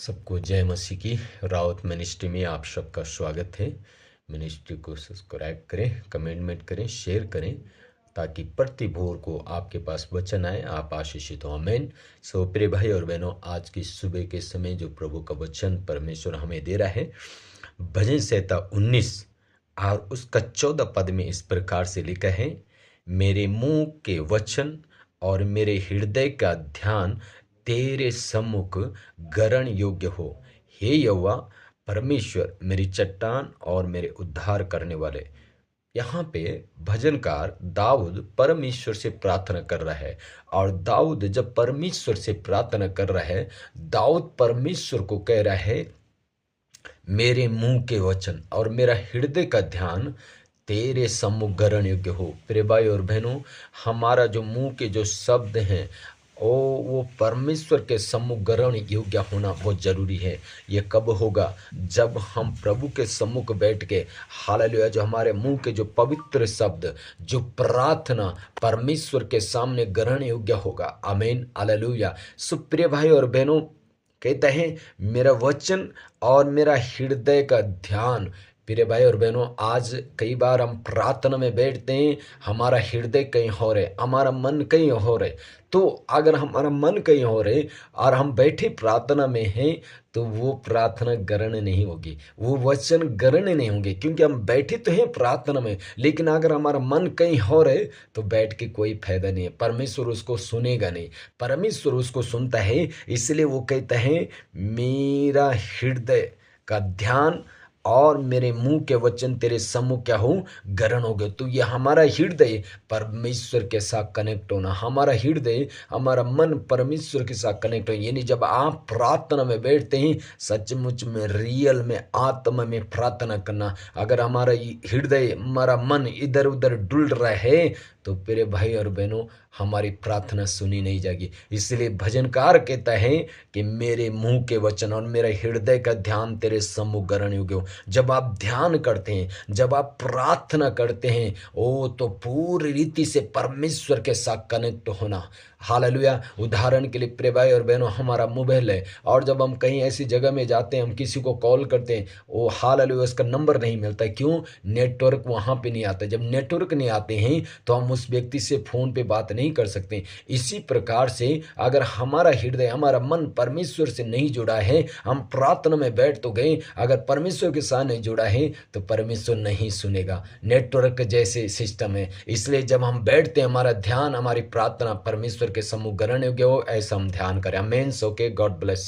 सबको जय मसीह की। रावत मिनिस्ट्री में आप सबका स्वागत है। मिनिस्ट्री को सब्सक्राइब करें, कमेंट करें, शेयर करें ताकि प्रति भोर को आपके पास वचन आए, आप आशीषित हो। आमीन। सो प्रिय भाई और बहनों, आज की सुबह के समय जो प्रभु का वचन परमेश्वर हमें दे रहा है, भजन संहिता 19 और उसका 14 पद में इस प्रकार से लिखा है, मेरे मुंह के वचन और मेरे हृदय का ध्यान तेरे सम्मुख ग्रहण योग्य हो। हे यहोवा परमेश्वर, मेरी चट्टान और मेरे उद्धार करने वाले। यहाँ पे भजनकार दाऊद परमेश्वर से प्रार्थना कर रहा है। और दाऊद जब परमेश्वर से प्रार्थना कर रहा है, दाऊद परमेश्वर को कह रहा है, मेरे मुंह के वचन और मेरा हृदय का ध्यान तेरे सम्मुख ग्रहण योग्य हो। प्रिय भाई और बहनों, हमारा जो मुंह के जो शब्द हैं वो परमेश्वर के सम्मुख ग्रहण योग्य होना बहुत जरूरी है। ये कब होगा? जब हम प्रभु के सम्मुख बैठ के हालेलुया, जो हमारे मुंह के जो पवित्र शब्द, जो प्रार्थना परमेश्वर के सामने ग्रहण योग्य होगा। आमीन, हालेलुया। सुप्रिय भाई और बहनों, कहते हैं मेरा वचन और मेरा हृदय का ध्यान। प्रिय भाई और बहनों, आज कई बार हम प्रार्थना में बैठते हैं, हमारा हृदय कहीं हो रहे, हमारा मन कहीं हो रहे। तो अगर हमारा मन कहीं हो रहे और हम बैठे प्रार्थना में हैं, तो वो प्रार्थना ग्रहण नहीं होगी, वो वचन ग्रहण नहीं होंगे, क्योंकि हम बैठे तो हैं प्रार्थना में, लेकिन अगर हमारा मन कहीं हो रहे तो बैठ के कोई फायदा नहीं है। परमेश्वर उसको सुनेगा नहीं, परमेश्वर उसको सुनता है। इसलिए वो कहता है, मेरा हृदय का ध्यान और मेरे मुंह के वचन तेरे सम्मुख क्या हो, ग्रहण हो गए। तो ये हमारा हृदय परमेश्वर के साथ कनेक्ट होना, हमारा हृदय, हमारा मन परमेश्वर के साथ कनेक्ट हो। यानी जब आप प्रार्थना में बैठते हैं, सचमुच में रियल में आत्मा में प्रार्थना करना। अगर हमारा हृदय, हमारा मन इधर उधर डुल रहा है, तो प्रिय भाई और बहनों, हमारी प्रार्थना सुनी नहीं जाएगी। इसलिए भजनकार कहता है कि मेरे मुंह के वचन और मेरा हृदय का ध्यान तेरे सम्मुख ग्रहण योग्य हो। जब आप ध्यान करते हैं, जब आप प्रार्थना करते हैं, ओ तो पूरी रीति से परमेश्वर के साथ कनेक्ट होना। हालेलुया। उदाहरण के लिए प्रिय भाई और बहनों, हमारा मोबाइल है और जब हम कहीं ऐसी जगह में जाते हैं, हम किसी को कॉल करते हैं, वो हालेलुया उसका नंबर नहीं मिलता। क्यों? नेटवर्क वहाँ पे नहीं आता। जब नेटवर्क नहीं आते हैं तो हम उस व्यक्ति से फ़ोन पे बात नहीं कर सकते। इसी प्रकार से अगर हमारा हृदय, हमारा मन परमेश्वर से नहीं जुड़ा है, हम प्रार्थना में बैठ तो गए, अगर परमेश्वर के साथ नहीं जुड़ा है तो परमेश्वर नहीं सुनेगा। नेटवर्क जैसे सिस्टम है। इसलिए जब हम बैठते हैं, हमारा ध्यान, हमारी प्रार्थना परमेश्वर के सम्मुख ग्रहण योग्य हो, ऐसा हम ध्यान करें। आमीन। सो के गॉड ब्लेस।